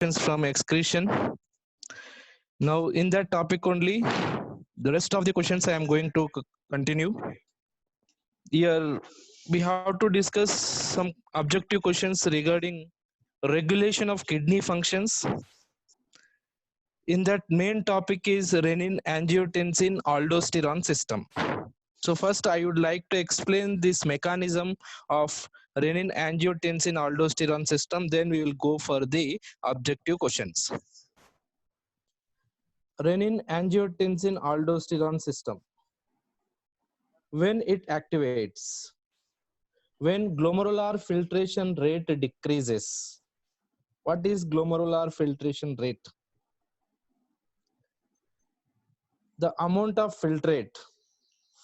from excretion. Now, in that topic only, the rest of the questions I am going to continue. Here, we have to discuss some objective questions regarding regulation of kidney functions. In that main topic is renin angiotensin aldosterone system. So first I would like to explain this mechanism of renin angiotensin aldosterone system, then we will go for the objective questions. Renin angiotensin aldosterone system. When it activates, when glomerular filtration rate decreases. What is glomerular filtration rate? The amount of filtrate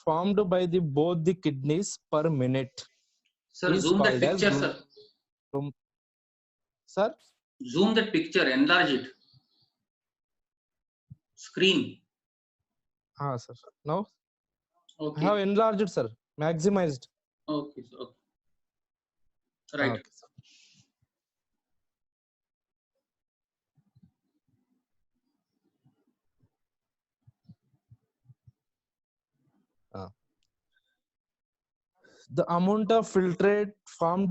formed by both the kidneys per minute. Sir, zoom that picture, sir. Sir? Zoom that picture, enlarge it. Screen. Sir. Now? Okay. I have enlarged, sir. Maximized. Okay, sir. Okay. Right. Okay, sir. The amount of filtrate formed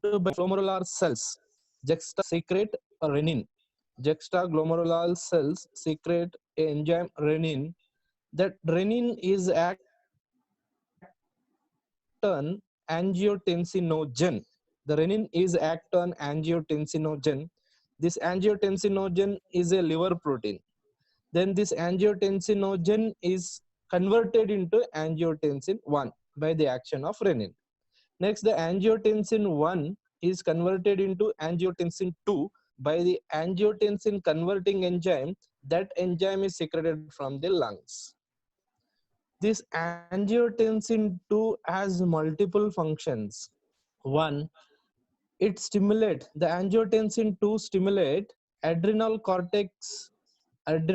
by glomerular cells secrete renin. Juxtaglomerular cells secrete enzyme renin. That renin is act on angiotensinogen. The renin is act on angiotensinogen. This angiotensinogen is a liver protein. Then this angiotensinogen is converted into angiotensin 1 by the action of renin. Next, the angiotensin 1 is converted into angiotensin 2 by the angiotensin converting enzyme. That enzyme is secreted from the lungs. This angiotensin 2 has multiple functions. One, it stimulates, the angiotensin 2 stimulate adrenal cortex of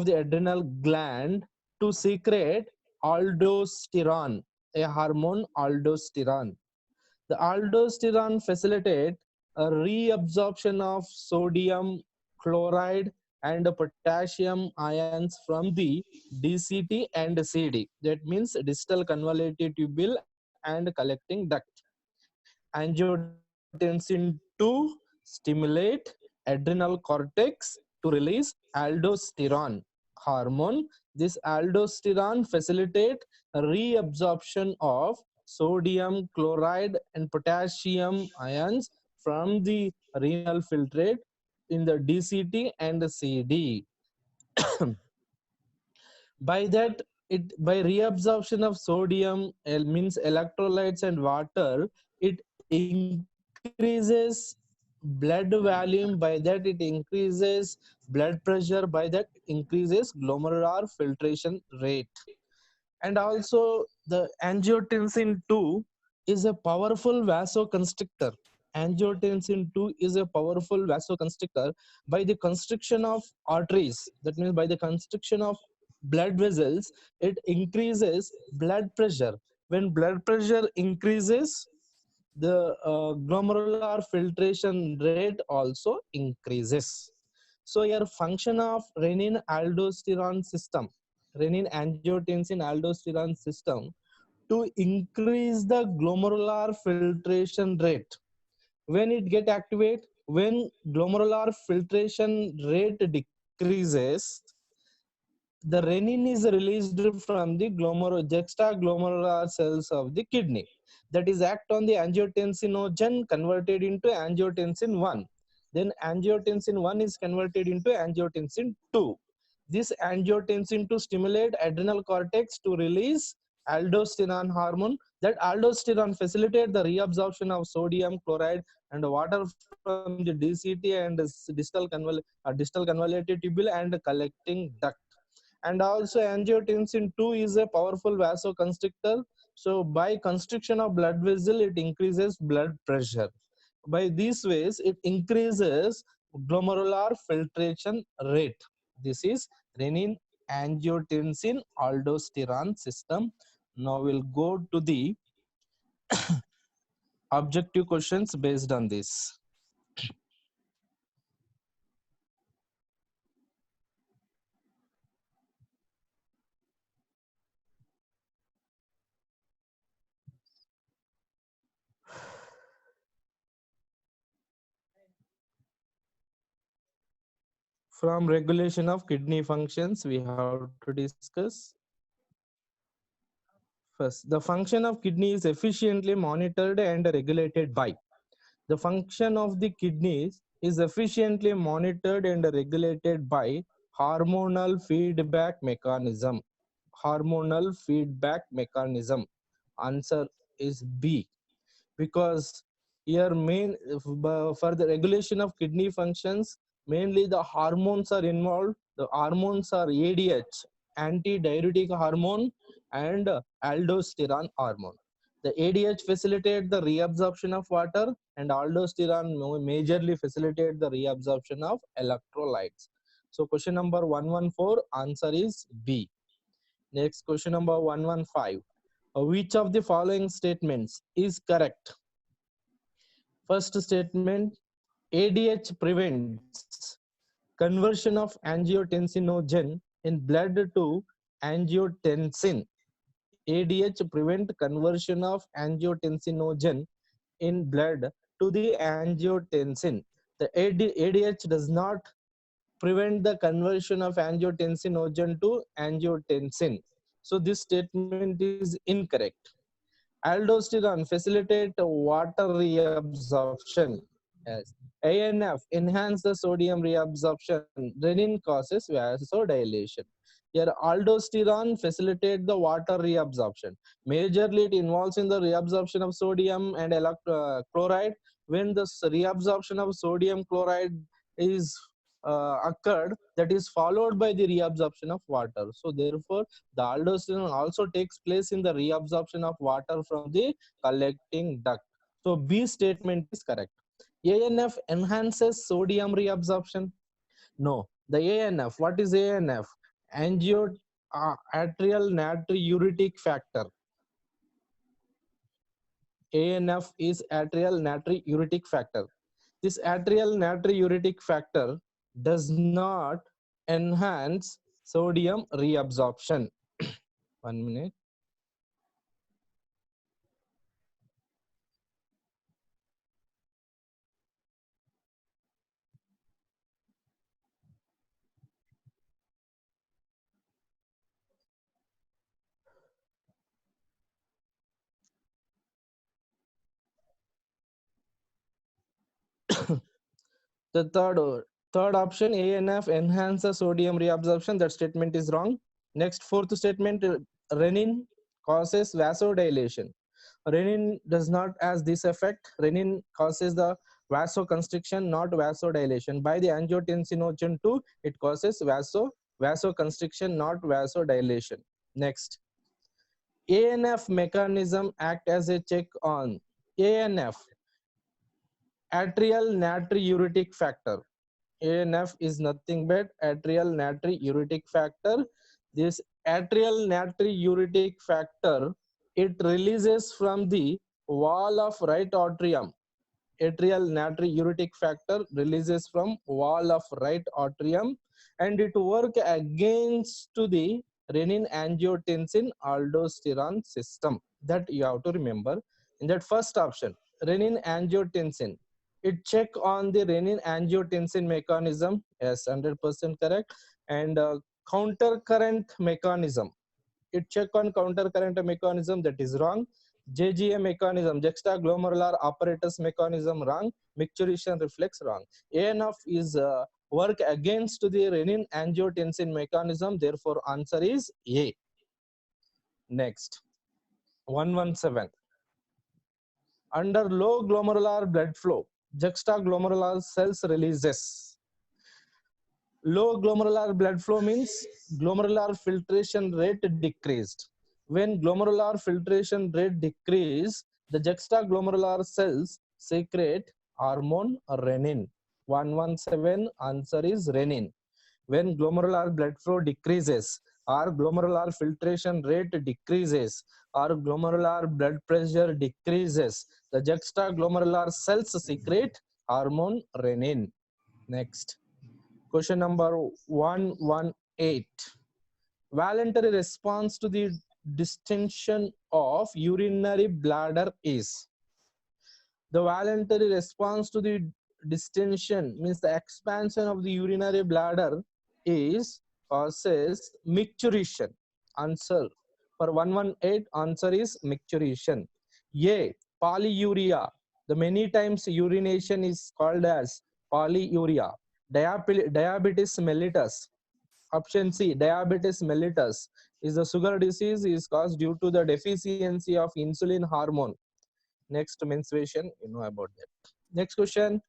the adrenal gland to secrete aldosterone, a hormone aldosterone. The aldosterone facilitate a reabsorption of sodium chloride and potassium ions from the DCT and CD. That means distal convoluted tubule and collecting duct. Angiotensin 2 stimulate adrenal cortex to release aldosterone hormone. This aldosterone facilitate reabsorption of sodium chloride and potassium ions from the renal filtrate in the DCT and CD. By that, by reabsorption of sodium means electrolytes and water, it increases blood volume, by that it increases blood pressure, by that increases glomerular filtration rate. And also the angiotensin 2 is a powerful vasoconstrictor. Angiotensin 2 is a powerful vasoconstrictor. By the constriction of arteries, that means by the constriction of blood vessels, it increases blood pressure. When blood pressure increases, the glomerular filtration rate also increases. So here function of renin aldosterone system, renin angiotensin aldosterone system, to increase the glomerular filtration rate. When it get activate, when glomerular filtration rate decreases, the renin is released from the juxtaglomerular cells of the kidney. That is act on the angiotensinogen converted into angiotensin 1. Then angiotensin 1 is converted into angiotensin 2. This angiotensin 2 stimulate adrenal cortex to release aldosterone hormone. That aldosterone facilitate the reabsorption of sodium chloride and water from the DCT and distal convoluted tubule and collecting duct. And also angiotensin 2 is a powerful vasoconstrictor. So by constriction of blood vessel, it increases blood pressure. By these ways, it increases glomerular filtration rate. This is renin angiotensin aldosterone system. Now we'll go to the objective questions based on this. From regulation of kidney functions, we have to discuss. First, the function of kidney is efficiently monitored and regulated by. The function of the kidneys is efficiently monitored and regulated by hormonal feedback mechanism. Hormonal feedback mechanism. Answer is B, because here for the regulation of kidney functions, mainly the hormones are involved. The hormones are ADH, antidiuretic hormone, and aldosterone hormone. The ADH facilitate the reabsorption of water, and aldosterone majorly facilitate the reabsorption of electrolytes. So question number 114, answer is B. Next question number 115. Which of the following statements is correct? First statement, ADH prevents conversion of angiotensinogen in blood to angiotensin. ADH prevent conversion of angiotensinogen in blood to the angiotensin. The ADH does not prevent the conversion of angiotensinogen to angiotensin. So this statement is incorrect. Aldosterone facilitate water reabsorption. Yes. ANF enhance the sodium reabsorption. Renin causes vasodilation. Here, aldosterone facilitate the water reabsorption. Majorly, it involves in the reabsorption of sodium and chloride. When the reabsorption of sodium chloride is occurred, that is followed by the reabsorption of water. So, therefore, the aldosterone also takes place in the reabsorption of water from the collecting duct. So B statement is correct. ANF enhances sodium reabsorption. No, the ANF. What is ANF? Angio atrial natriuretic factor. ANF is atrial natriuretic factor. This atrial natriuretic factor does not enhance sodium reabsorption. 1 minute. The third option, ANF enhances sodium reabsorption. That statement is wrong. Next, fourth statement, renin causes vasodilation. Renin does not has this effect. Renin causes the vasoconstriction, not vasodilation. By the angiotensinogen 2, it causes vasoconstriction, not vasodilation. Next, ANF mechanism act as a check on ANF, atrial natriuretic factor. ANF is nothing but atrial natriuretic factor. This atrial natriuretic factor, it releases from the wall of right atrium. Atrial natriuretic factor releases from wall of right atrium, and it work against to the renin angiotensin aldosterone system. That you have to remember. In that first option, renin angiotensin, it check on the renin angiotensin mechanism. Yes, 100% correct. And counter current mechanism, it check on counter current mechanism. That is wrong. JGA mechanism, juxtaglomerular apparatus mechanism, wrong. Micturition reflex, wrong. ANF is work against the renin angiotensin mechanism. Therefore, answer is A. Next, 117. Under low glomerular blood flow, juxtaglomerular cells releases. Low glomerular blood flow means glomerular filtration rate decreased. When glomerular filtration rate decrease, the juxtaglomerular cells secrete hormone renin. 117, answer is renin. When glomerular blood flow decreases, or glomerular filtration rate decreases, or glomerular blood pressure decreases, the juxtaglomerular cells secrete hormone renin. Next, question number 118. Voluntary response to the distension of urinary bladder is. The voluntary response to the distension means the expansion of the urinary bladder is causes micturition. Answer for 118, answer is micturition. A, polyuria. The many times urination is called as polyuria. Diabetes mellitus. Option C, diabetes mellitus is the sugar disease is caused due to the deficiency of insulin hormone. Next, menstruation, you know about that. Next question,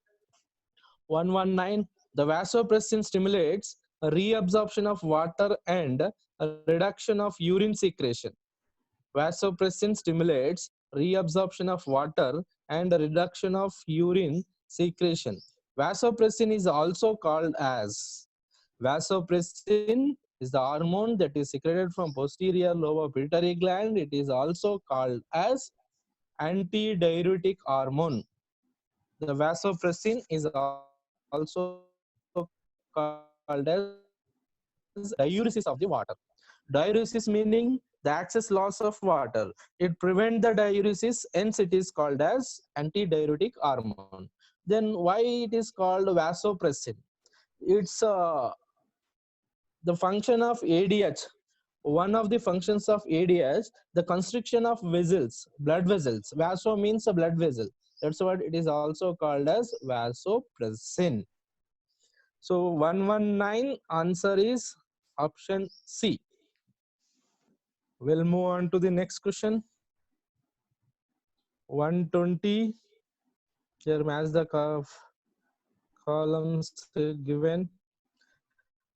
119. The vasopressin stimulates a reabsorption of water and a reduction of urine secretion. Vasopressin stimulates reabsorption of water and a reduction of urine secretion. Vasopressin is also called as, vasopressin is the hormone that is secreted from posterior lobe of pituitary gland. It is also called as antidiuretic hormone. The vasopressin is also called as diuresis of the water. Diuresis meaning the excess loss of water. It prevents the diuresis, hence it is called as antidiuretic hormone. Then why it is called vasopressin? It's the function of ADH. One of the functions of ADH, the constriction of vessels, blood vessels. Vaso means a blood vessel. That's what it is also called as vasopressin. So 119 answer is option C. We'll move on to the next question. 120. Here match the columns given.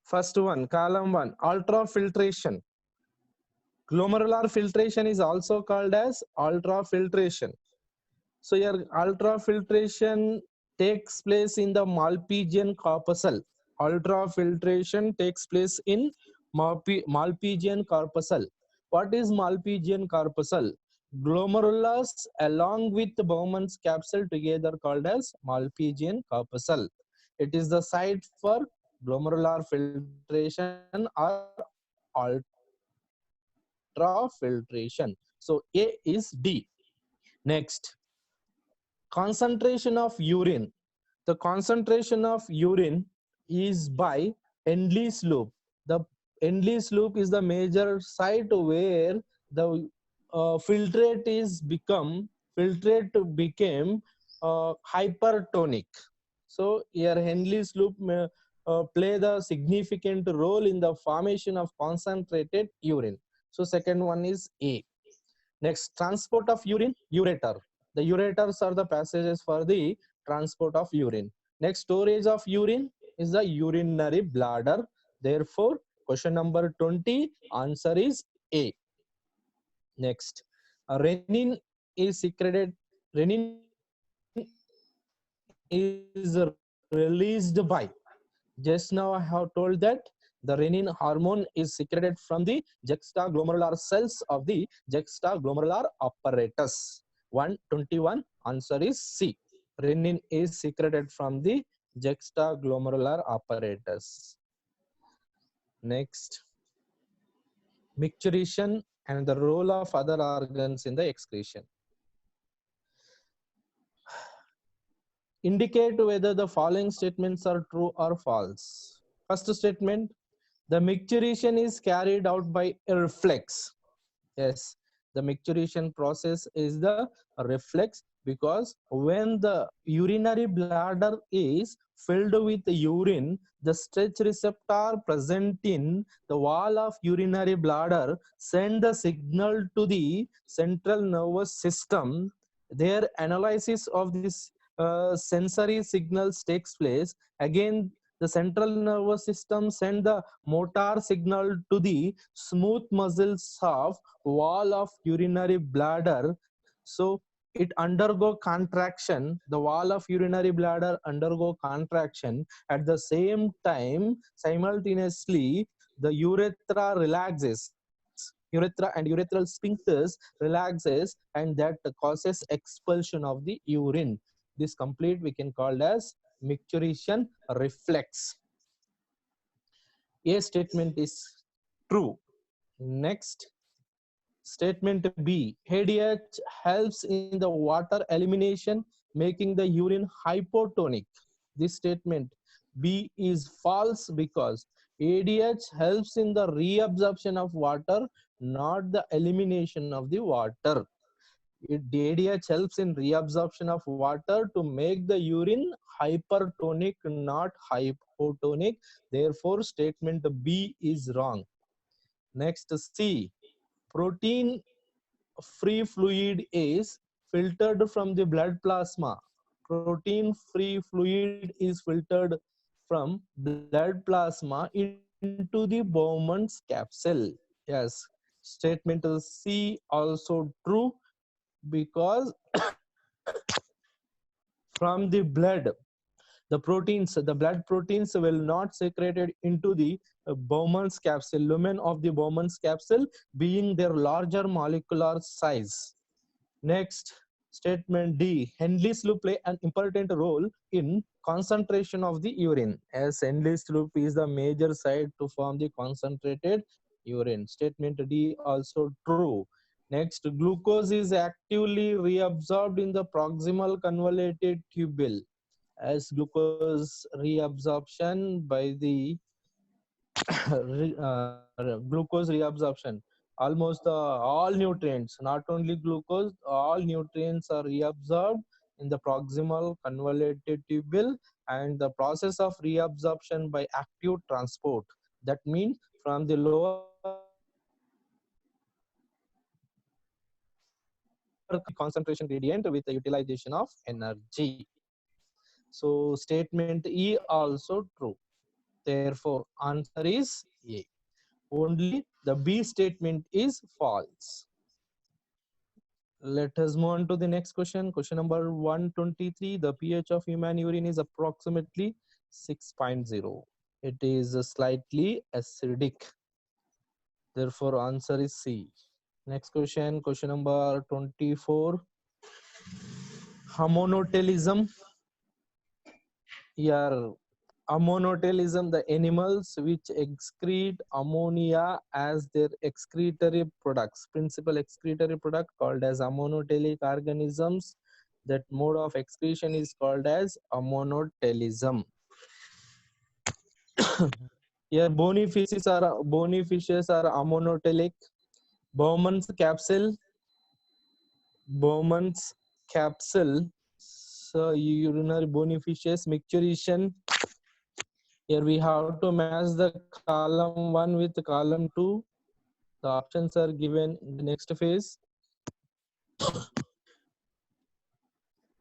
First one, column 1, ultrafiltration. Glomerular filtration is also called as ultrafiltration. So your ultrafiltration takes place in the Malpighian corpuscle. Ultrafiltration takes place in Malpighian corpuscle. What is Malpighian corpuscle? Glomerulus along with Bowman's capsule together called as Malpighian corpuscle. It is the site for glomerular filtration or ultrafiltration. So A is D. Next, concentration of urine. The concentration of urine is by Endley's loop. The Endley's loop is the major site where the filtrate became hypertonic. So here Henley's loop may play the significant role in the formation of concentrated urine. So second one is A. Next, transport of urine, ureter. The ureters are the passages for the transport of urine. Next, storage of urine is the urinary bladder. Therefore, question number 20, answer is A. Next, renin is secreted. Renin is released by. Just now I have told that the renin hormone is secreted from the juxtaglomerular cells of the juxtaglomerular apparatus. 121, answer is C. Renin is secreted from the juxtaglomerular apparatus. Next, micturition and the role of other organs in the excretion. Indicate whether the following statements are true or false. First statement, the micturition is carried out by a reflex. Yes, the micturition process is the reflex because when the urinary bladder is filled with urine, the stretch receptor present in the wall of urinary bladder send the signal to the central nervous system. Their analysis of this sensory signals takes place. Again, the central nervous system send the motor signal to the smooth muscles of wall of urinary bladder. So it undergo contraction. The wall of urinary bladder undergo contraction. At the same time, simultaneously, the urethra relaxes, urethra and urethral sphincters relaxes, and that causes expulsion of the urine. This complete we can call as micturition reflex. A statement is true. Next, statement B. ADH helps in the water elimination, making the urine hypotonic. This statement B is false because ADH helps in the reabsorption of water, not the elimination of the water. ADH helps in reabsorption of water to make the urine hypertonic, not hypotonic. Therefore, statement B is wrong. Next, C. Protein free fluid is filtered from the blood plasma. Protein free fluid is filtered from blood plasma into the Bowman's capsule. Yes, statement C also true because from the blood, the blood proteins will not secreted into the Bowman's capsule, lumen of the Bowman's capsule being their larger molecular size. Next, statement D. Henle's loop play an important role in concentration of the urine, as Henle's loop is the major site to form the concentrated urine. Statement D also true. Next, glucose is actively reabsorbed in the proximal convoluted tubule, as glucose reabsorption by the glucose reabsorption, almost all nutrients, not only glucose, all nutrients are reabsorbed in the proximal convoluted tubule, and the process of reabsorption by active transport, that means from the lower concentration gradient with the utilization of energy. So statement E also true. Therefore, answer is A. Only the B statement is false. Let us move on to the next question. Question number 123. The pH of human urine is approximately 6.0. It is slightly acidic. Therefore, answer is C. Next question, question number 24. Homonotelism. Here, ammonotelism, the animals which excrete ammonia as their excretory products, principal excretory product called as ammonotelic organisms. That mode of excretion is called as ammonotelism. Here, bony fishes are ammonotelic. Bowman's capsule, Bowman's capsule, so urinary bony fishes, micturition. Here we have to match the column 1 with column 2. The options are given in the next phase. A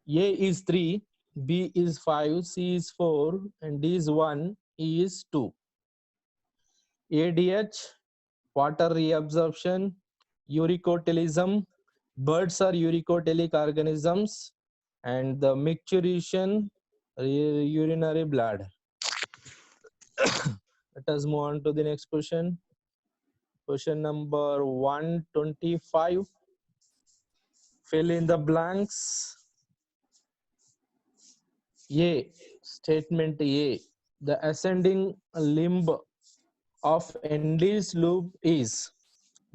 is 3, B is 5, C is 4, and D is 1, E is 2. ADH, water reabsorption, uricotelism, birds are uricotelic organisms, and the micturition, urinary bladder. Let us move on to the next question. Question number 125. Fill in the blanks. A. Statement A. The ascending limb of Henle's loop is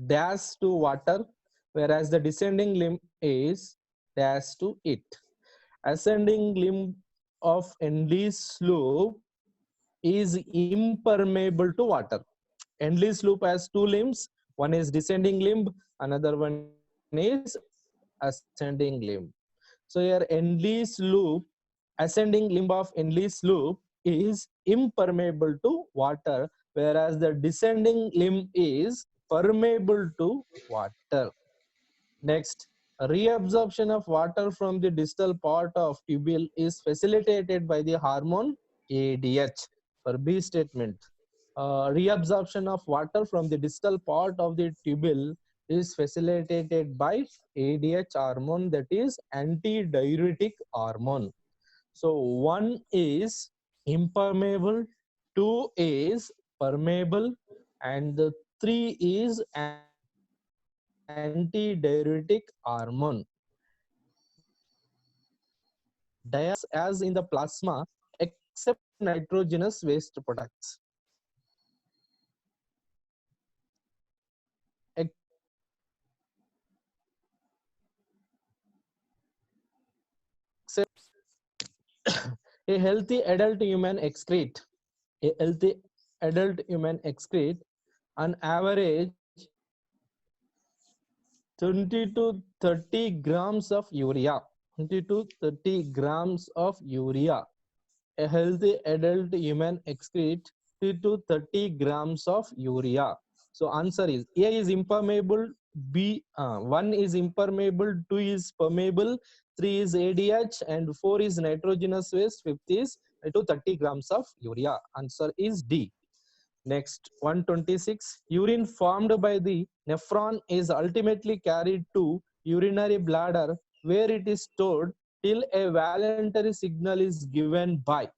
dash to water, whereas the descending limb is dash to it. Ascending limb of Henle's loop is impermeable to water. Henle's loop has two limbs. One is descending limb, another one is ascending limb. So here Henle's loop, ascending limb of Henle's loop is impermeable to water, whereas the descending limb is permeable to water. Next, reabsorption of water from the distal part of tubule is facilitated by the hormone ADH. For B statement, reabsorption of water from the distal part of the tubule is facilitated by ADH hormone, that is antidiuretic hormone. So 1 is impermeable, 2 is permeable, and the 3 is antidiuretic hormone. Diacetyl as in the plasma except nitrogenous waste products. Except a healthy adult human excrete. A healthy adult human excrete on average 20 to 30 grams of urea. 20 to 30 grams of urea. A healthy adult human excrete 20 to 30 grams of urea. So answer is A is impermeable, B 1 is impermeable, 2 is permeable, 3 is ADH, and 4 is nitrogenous waste, 5th is to 30 grams of urea. Answer is D. Next, 126. Urine formed by the nephron is ultimately carried to urinary bladder where it is stored till a voluntary signal is given by.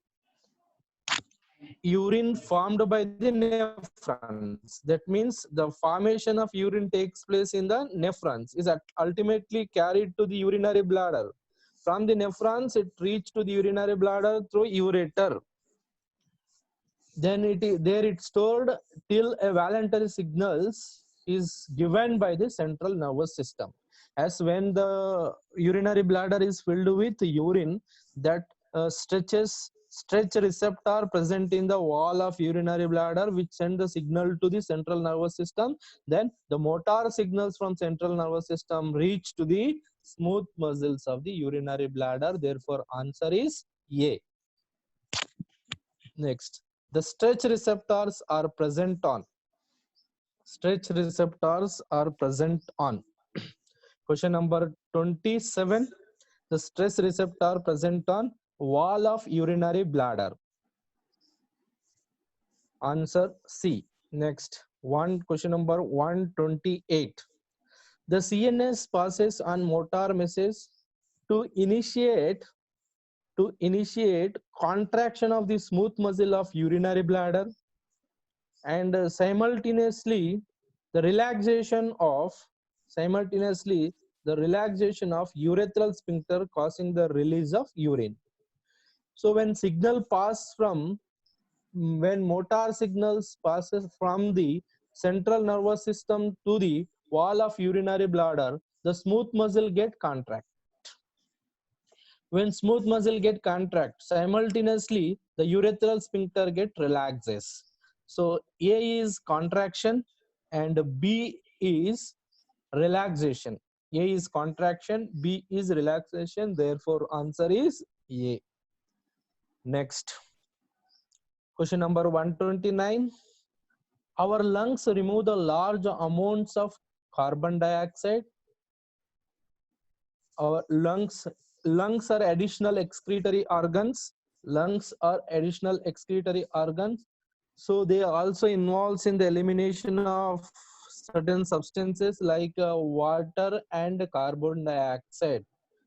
Urine formed by the nephrons. That means the formation of urine takes place in the nephrons, is ultimately carried to the urinary bladder. From the nephrons, it reaches to the urinary bladder through ureter. Then there it's stored till a voluntary signals is given by the central nervous system. As when the urinary bladder is filled with urine, that stretch receptor present in the wall of urinary bladder which send the signal to the central nervous system. Then the motor signals from central nervous system reach to the smooth muscles of the urinary bladder. Therefore answer is A. Next, the stretch receptors are present on. Stretch receptors are present on. Question number 27. The stretch receptor present on wall of urinary bladder. Answer C. Next, question number 128. The CNS passes on motor message to initiate contraction of the smooth muscle of urinary bladder, and simultaneously the relaxation of urethral sphincter causing the release of urine. So when motor signals passes from the central nervous system to the wall of urinary bladder, the smooth muscle get contract. When smooth muscle get contract, simultaneously the urethral sphincter get relaxes. So A is contraction and B is relaxation. A is contraction, B is relaxation. Therefore answer is A. Next, question number 129. Our lungs remove the large amounts of carbon dioxide. Our lungs are additional excretory organs. Lungs are additional excretory organs, so they also involves in the elimination of certain substances like water and carbon dioxide.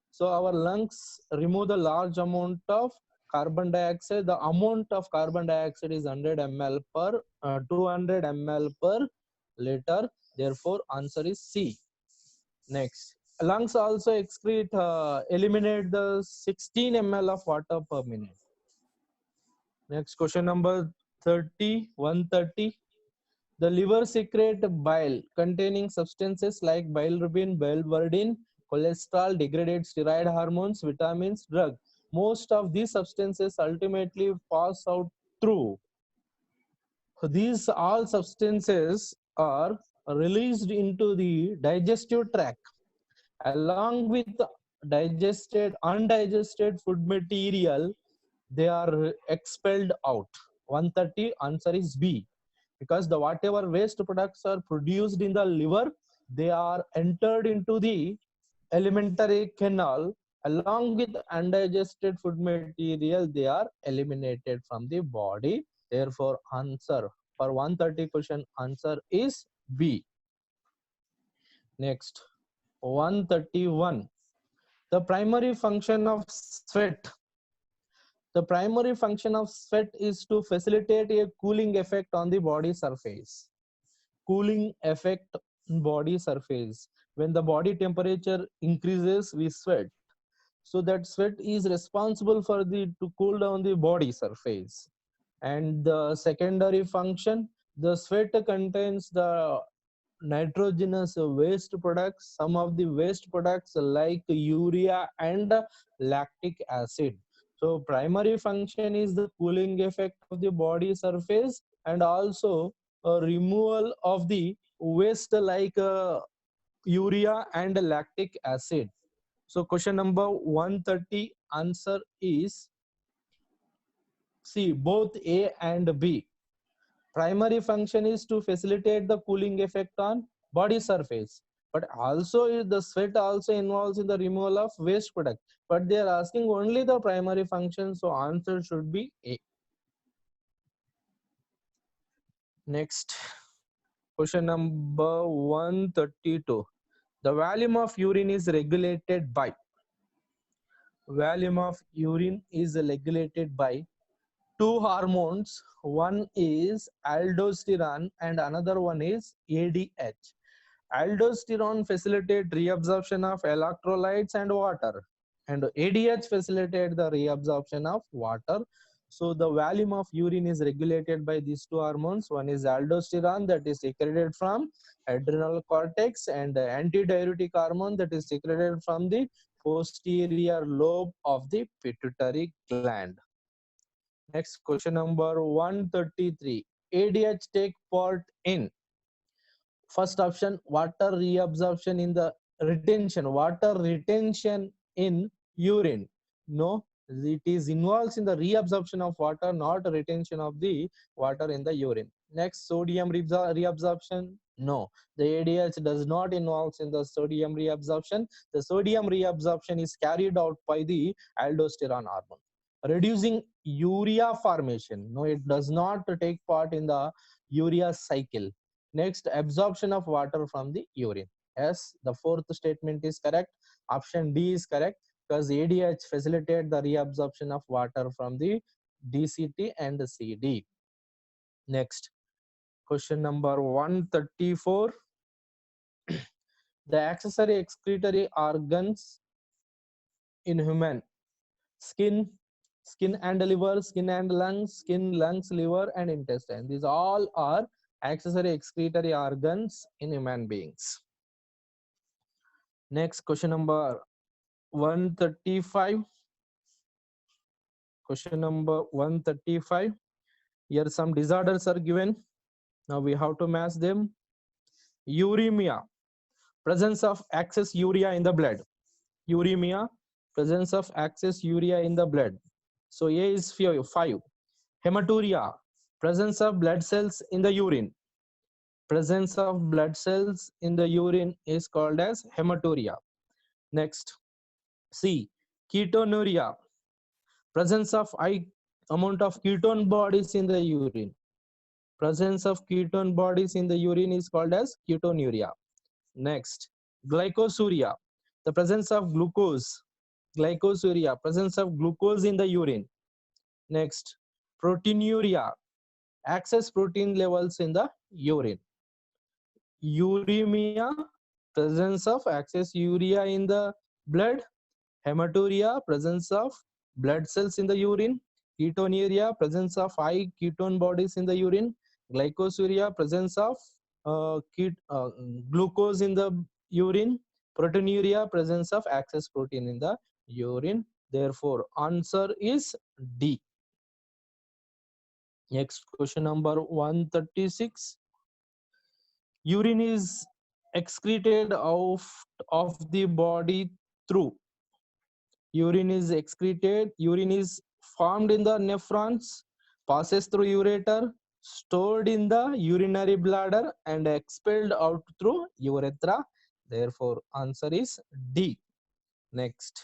So our lungs remove the large amount of carbon dioxide. The amount of carbon dioxide is 100 ml per 200 ml per liter. Therefore answer is C. Next, lungs also eliminate the 16 ml of water per minute. Next, question number 130. The liver secrete bile containing substances like bilirubin, biliverdin, cholesterol, degraded steroid hormones, vitamins, drug. Most of these substances ultimately pass out through. These all substances are released into the digestive tract. Along with undigested food material, they are expelled out. 130 answer is B, because the whatever waste products are produced in the liver, they are entered into the alimentary canal. Along with undigested food material, they are eliminated from the body. Therefore answer for 130 question answer is B. Next, 131. The primary function of sweat. The primary function of sweat is to facilitate a cooling effect on the body surface. cooling effect on body surface. When the body temperature increases, we sweat. So that sweat is responsible for the to cool down the body surface. And the secondary function, the sweat contains the nitrogenous waste products, some of the waste products like urea and lactic acid. So primary function is the cooling effect of the body surface, and also a removal of the waste like urea and lactic acid. So question number 130 answer is C, both A and B. Primary function is to facilitate the cooling effect on body surface, but also the sweat also involves in the removal of waste product, but they are asking only the primary function, so answer should be A. Next, question number 132. The volume of urine is regulated by, volume of urine is regulated by two hormones. One is aldosterone and another one is ADH. Aldosterone facilitate reabsorption of electrolytes and water, and ADH facilitate the reabsorption of water. So the volume of urine is regulated by these two hormones. One is aldosterone, that is secreted from adrenal cortex, and the antidiuretic hormone, that is secreted from the posterior lobe of the pituitary gland. Next, question number 133. ADH take part in, first option, water reabsorption in the retention, water retention in urine. No, it is involves in the reabsorption of water, not retention of the water in the urine. Next, sodium reabsorption. No, the ADH does not involve in the sodium reabsorption. The sodium reabsorption is carried out by the aldosterone hormone. Reducing urea formation. No, it does not take part in the urea cycle. Next, absorption of water from the urine. Yes, the fourth statement is correct. Option D is correct, because ADH facilitate the reabsorption of water from the DCT and the CD. Next, question number 134. The accessory excretory organs in human: skin, skin and liver, skin and lungs, skin, lungs, liver, and intestine. These all are accessory excretory organs in human beings. Next, question number 135. Question number 135. Here some disorders are given. Now we have to match them. Uremia, presence of excess urea in the blood. Uremia, presence of excess urea in the blood. So A is 5. Hematuria, presence of blood cells in the urine. Presence of blood cells in the urine is called as hematuria. Next, C, ketonuria, presence of high amount of ketone bodies in the urine. Presence of ketone bodies in the urine is called as ketonuria. Next, glycosuria, the presence of glucose. Glycosuria, presence of glucose in the urine. Next, proteinuria, excess protein levels in the urine. Uremia, presence of excess urea in the blood. Hematuria, presence of blood cells in the urine. Ketonuria, presence of high ketone bodies in the urine. Glycosuria, presence of glucose in the urine. Proteinuria, presence of excess protein in the urine. Therefore, answer is D. Next, question number 136. Urine is excreted out of the body through. Urine is excreted. Urine is formed in the nephrons, passes through ureter, stored in the urinary bladder, and expelled out through urethra. Therefore, answer is D. Next,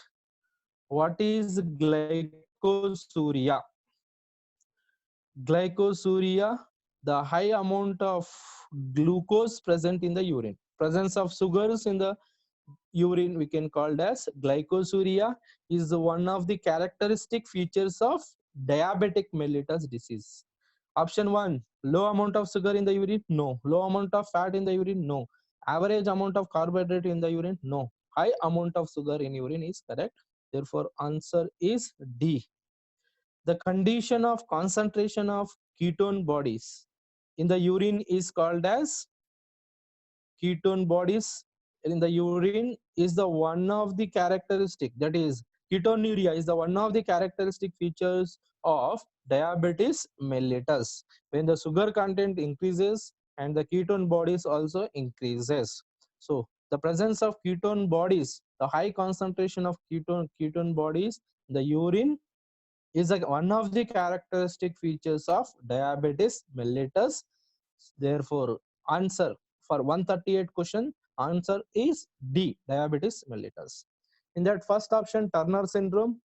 what is glycosuria? Glycosuria, the high amount of glucose present in the urine. Presence of sugars in the urine we can call as glycosuria, is one of the characteristic features of diabetic mellitus disease. Option 1, low amount of sugar in the urine? No. Low amount of fat in the urine? No. Average amount of carbohydrate in the urine? No. High amount of sugar in urine is correct. Therefore, answer is D. The condition of concentration of ketone bodies in the urine is called as ketone bodies in the urine is the one of the characteristic, that is ketonuria is the one of the characteristic features of diabetes mellitus. When the sugar content increases and the ketone bodies also increases. So the presence of ketone bodies, the high concentration of ketone bodies in the urine is one of the characteristic features of diabetes mellitus. Therefore, answer for 138 question, answer is D, diabetes mellitus. In that first option, Turner syndrome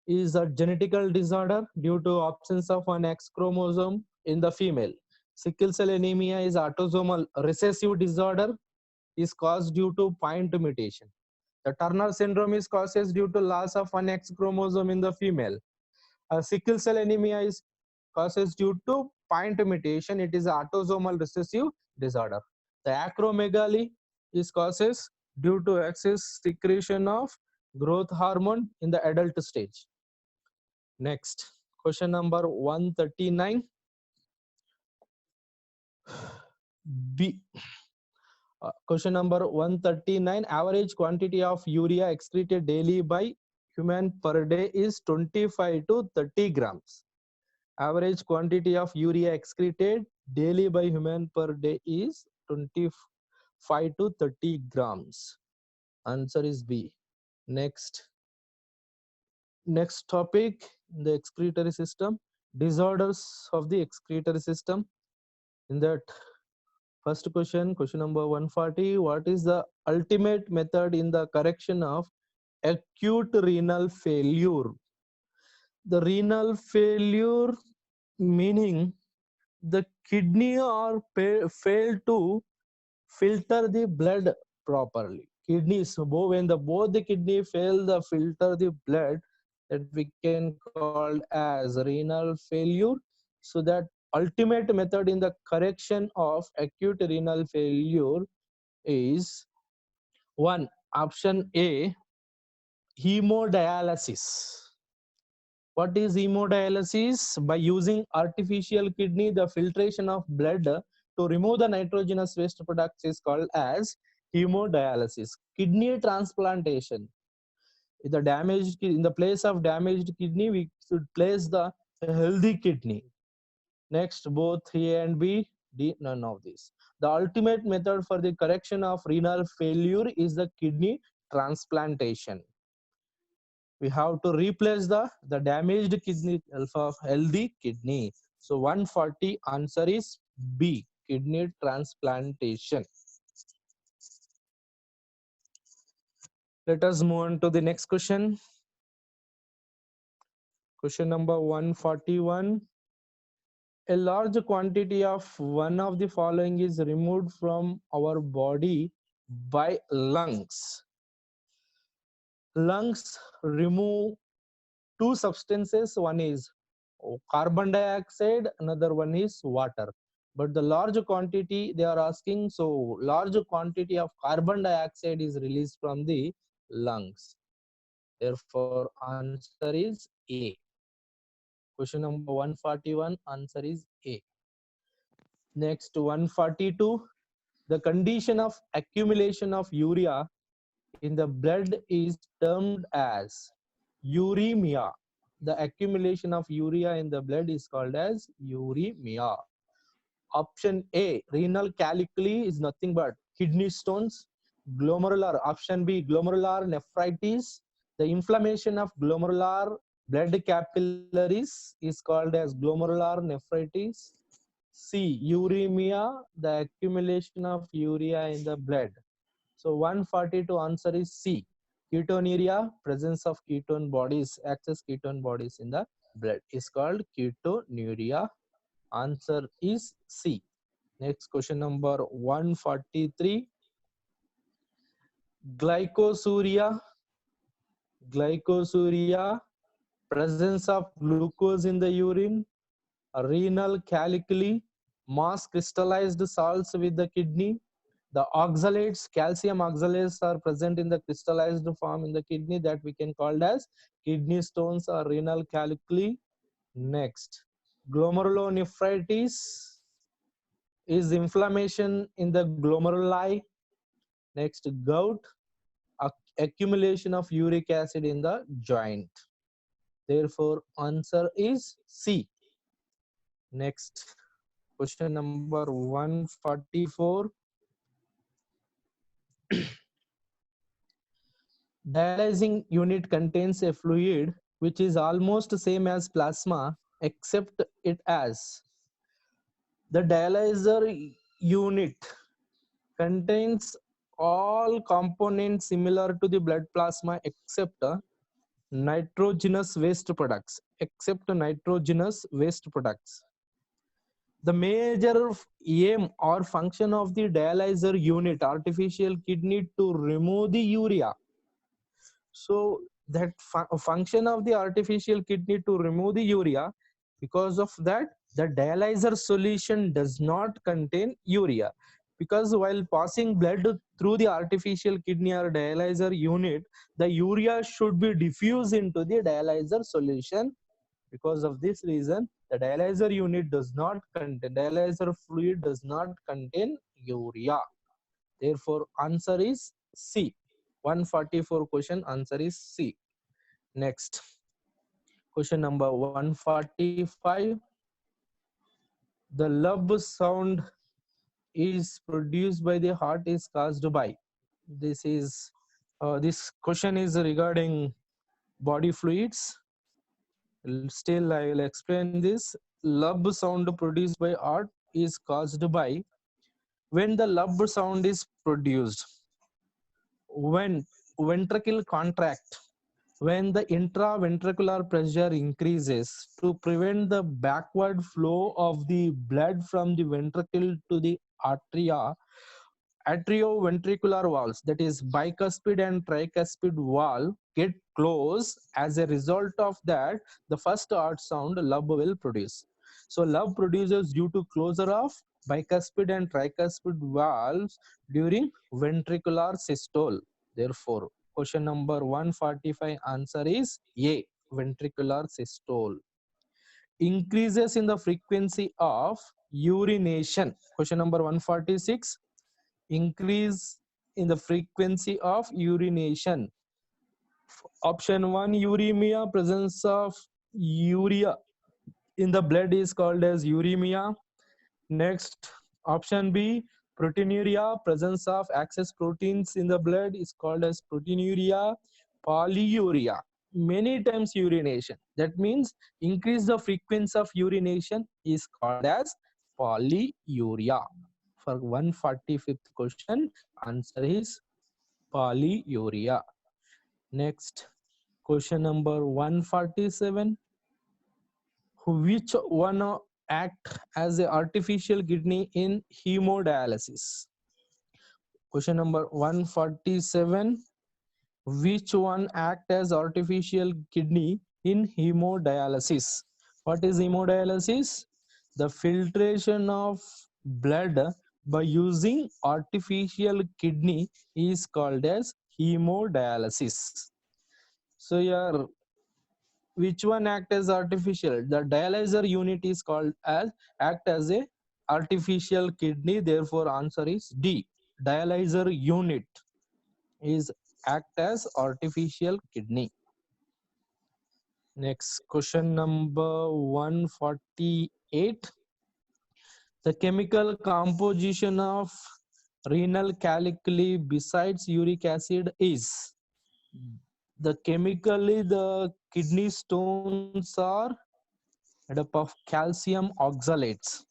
is a genetical disorder due to absence of an X chromosome in the female. Sickle cell anemia is autosomal recessive disorder, is caused due to point mutation. The Turner syndrome is caused due to loss of an X chromosome in the female. Sickle cell anemia is causes due to point mutation. It is autosomal recessive disorder. The acromegaly is causes due to excess secretion of growth hormone in the adult stage. Next, question number 139. B. Question number 139. Average quantity of urea excreted daily by human per day is 25 to 30 grams. Average quantity of urea excreted daily by human per day is 25 to 30 grams. Answer is B. Next topic, the excretory system, disorders of the excretory system. In that first question number 140, what is the ultimate method in the correction of acute renal failure? The renal failure meaning the kidney are failed to filter the blood properly. Kidneys, when both the kidney fail to filter the blood, that we can call as renal failure. So that ultimate method in the correction of acute renal failure is one, option A, hemodialysis. What is hemodialysis? By using artificial kidney, the filtration of blood to remove the nitrogenous waste products is called as hemodialysis. Kidney transplantation. In the place of damaged kidney, we should place the healthy kidney. Next, both A and B, D, none of these. The ultimate method for the correction of renal failure is the kidney transplantation. We have to replace the damaged kidney of healthy kidney. So 140 answer is B, kidney transplantation. Let us move on to the next question. Question number 141. A large quantity of one of the following is removed from our body by lungs. Lungs remove two substances. One is carbon dioxide, another one is water. But the large quantity they are asking, so large quantity of carbon dioxide is released from the lungs. Therefore, answer is A. Question number 141, answer is A. Next, 142. The condition of accumulation of urea in the blood is termed as uremia. The accumulation of urea in the blood is called as uremia. Option A, renal caliculi, is nothing but kidney stones. Glomerular, option B, glomerular nephritis. The inflammation of glomerular blood capillaries is called as glomerular nephritis. C, uremia, the accumulation of urea in the blood. So 142 answer is C. Ketonuria, presence of ketone bodies, excess ketone bodies in the blood is called ketonuria. Answer is C. Next question number 143. Glycosuria. Glycosuria, presence of glucose in the urine. renal calculi, mass crystallized salts with the kidney. The oxalates, calcium oxalates are present in the crystallized form in the kidney that we can call as kidney stones or renal calculi. Next, glomerulonephritis is inflammation in the glomeruli. Next, gout, accumulation of uric acid in the joint. Therefore, answer is C. Next, question number 144. Dialyzing unit contains a fluid which is almost same as plasma except it as the dialyzer unit contains all components similar to the blood plasma except nitrogenous waste products. The major aim or function of the dialyzer unit artificial kidney to remove the urea. So that function of the artificial kidney to remove the urea, because of that the dialyzer solution does not contain urea, because while passing blood through the artificial kidney or dialyzer unit, the urea should be diffused into the dialyzer solution. Because of this reason, the dialyzer unit does not contain, dialyzer fluid does not contain urea. Therefore, answer is C. 144 question, answer is C. Next, question number 145. The lub sound is produced by the heart is caused by. This question is regarding body fluids. Still, I will explain this. Lub sound produced by heart is caused by when the lub sound is produced when ventricle contract, when the intraventricular pressure increases to prevent the backward flow of the blood from the ventricle to the atria, atrioventricular valves, that is bicuspid and tricuspid valve, get closed. As a result of that, the first heart sound lub will produce. So lub produces due to closure of bicuspid and tricuspid valves during ventricular systole. Therefore, question number 145 answer is A, ventricular systole. Increases in the frequency of urination. Question number 146. Increase in the frequency of urination. Option 1, uremia, presence of urea in the blood is called as uremia. Next, option B, proteinuria, presence of excess proteins in the blood is called as proteinuria. Polyuria, many times urination, that means increase the frequency of urination, is called as polyuria. For 145th question, answer is polyuria. Next, question number 147. Which one act as an artificial kidney in hemodialysis? Question number 147. Which one act as artificial kidney in hemodialysis? What is hemodialysis? The filtration of blood by using artificial kidney is called as hemodialysis. So here, which one act as artificial? The dialyzer unit is called as act as a artificial kidney. Therefore, answer is D. Dialyzer unit is act as artificial kidney. Next, question number 148. The chemical composition of renal calculi besides uric acid is, the chemically the kidney stones are made up of calcium oxalates.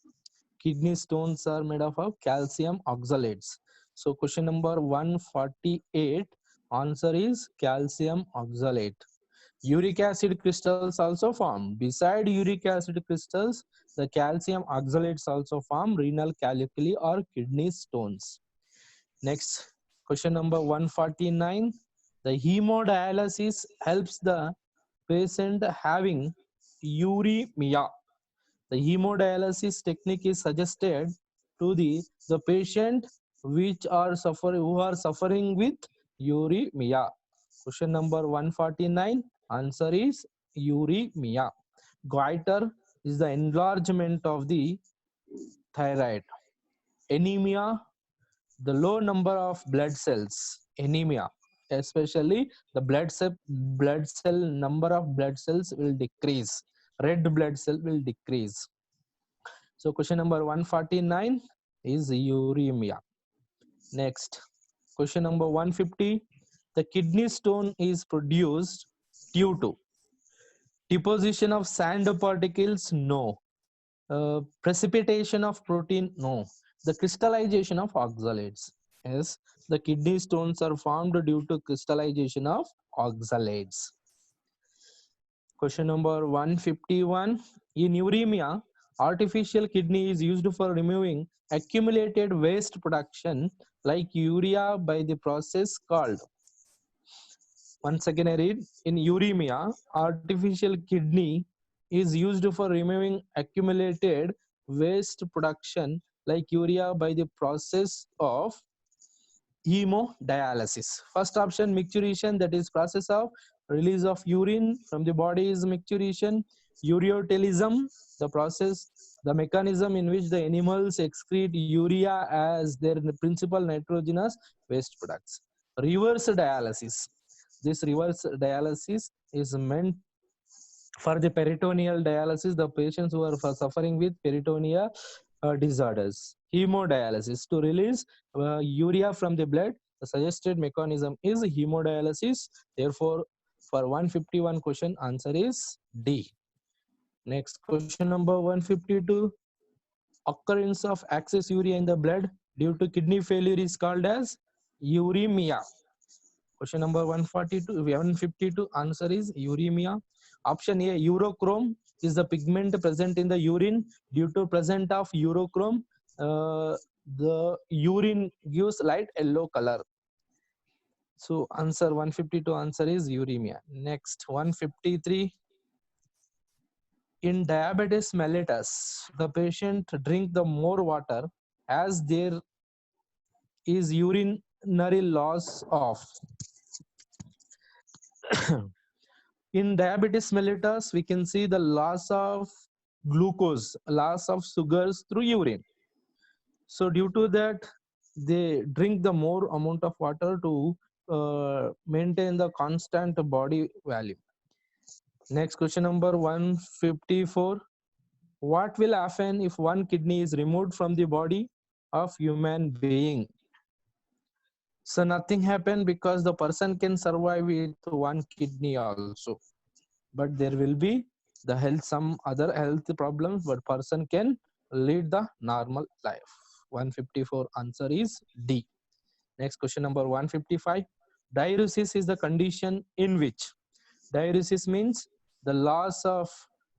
Kidney stones are made up of calcium oxalates. So question number 148, answer is calcium oxalate. Uric acid crystals also form. Beside uric acid crystals, the calcium oxalates also form renal calculi or kidney stones. Next, question number 149. The hemodialysis helps the patient having uremia The hemodialysis technique is suggested to the patient who are suffering with uremia. Question number 149. Answer is uremia. Goiter is the enlargement of the thyroid. Anemia, the low number of blood cells. Anemia, especially the blood cell number of blood cells will decrease. Red blood cell will decrease. So question number 149 is uremia. Next, question number 150. The kidney stone is produced due to deposition of sand particles? No. Precipitation of protein? No. The crystallization of oxalates? Yes. The kidney stones are formed due to crystallization of oxalates. Question number 151. In uremia, artificial kidney is used for removing accumulated waste production like urea by the process called. Once again I read. In uremia, artificial kidney is used for removing accumulated waste production like urea by the process of hemodialysis. First option, micturition, that is process of release of urine from the body is micturition. Ureotelism, the process, the mechanism in which the animals excrete urea as their principal nitrogenous waste products. Reverse dialysis. This reverse dialysis is meant for the peritoneal dialysis, the patients who are suffering with peritoneal disorders. Hemodialysis, to release urea from the blood, the suggested mechanism is hemodialysis. Therefore, for 151 question, answer is D. Next, question number 152. Occurrence of excess urea in the blood due to kidney failure is called as uremia. Question number 152, answer is uremia. Option A, urochrome is the pigment present in the urine. Due to present of urochrome, the urine gives light yellow color. So answer 152, answer is uremia. Next, 153. In diabetes mellitus, the patient drink the more water as there is urinary loss of. In diabetes mellitus, we can see the loss of glucose, loss of sugars through urine. So due to that, they drink the more amount of water to maintain the constant body value. Next, question number 154. What will happen if one kidney is removed from the body of human being? So nothing happened because the person can survive with one kidney also. But there will be some other health problems, but person can lead the normal life. 154, answer is D. Next, question number 155. Diuresis is the condition in which diuresis means the loss of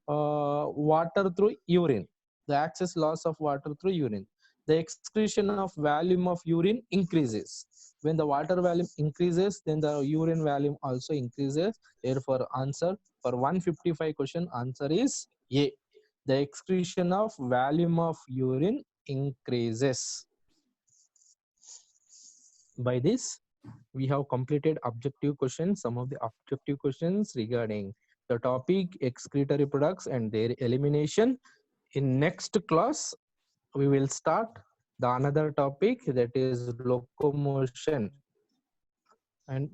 water through urine, the excess loss of water through urine. The excretion of volume of urine increases. When the water volume increases, then the urine volume also increases. Therefore, answer for 155 question, answer is A. The excretion of volume of urine increases. By this, we have completed objective questions, some of the objective questions regarding the topic excretory products and their elimination. In next class, we will start the another topic, that is locomotion and